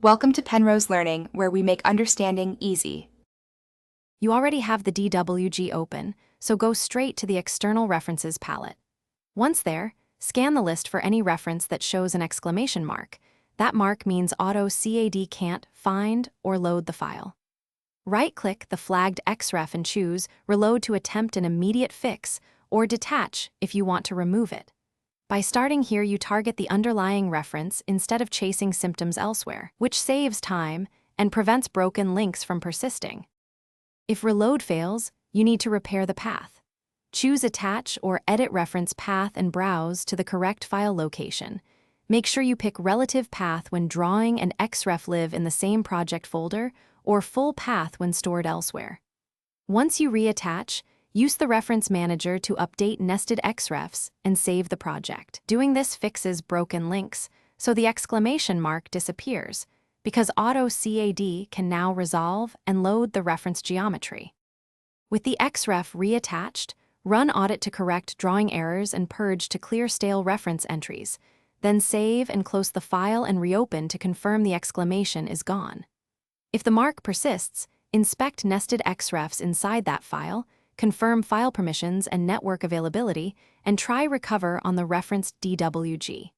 Welcome to Penrose Learning, where we make understanding easy. You already have the DWG open, so go straight to the External References palette. Once there, scan the list for any reference that shows an exclamation mark. That mark means Autocad can't find or load the file. Right-click the flagged XREF and choose Reload to attempt an immediate fix, or Detach if you want to remove it. By starting here, you target the underlying reference instead of chasing symptoms elsewhere, which saves time and prevents broken links from persisting. If reload fails, you need to repair the path. Choose Attach or Edit Reference Path and browse to the correct file location. Make sure you pick Relative Path when drawing and XREF live in the same project folder, or Full Path when stored elsewhere. Once you reattach, use the Reference Manager to update nested XREFs and save the project. Doing this fixes broken links, so the exclamation mark disappears, because Autocad can now resolve and load the reference geometry. With the XREF reattached, run Audit to correct drawing errors and Purge to clear stale reference entries. Then save and close the file and reopen to confirm the exclamation is gone. If the mark persists, inspect nested XREFs inside that file, confirm file permissions and network availability, and try recover on the referenced DWG.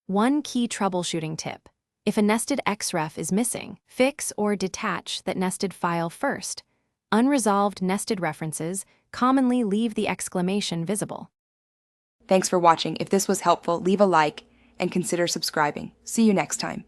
One key troubleshooting tip: if a nested XREF is missing, fix or detach that nested file first. Unresolved nested references commonly leave the exclamation visible. Thanks for watching. If this was helpful, leave a like and consider subscribing. See you next time.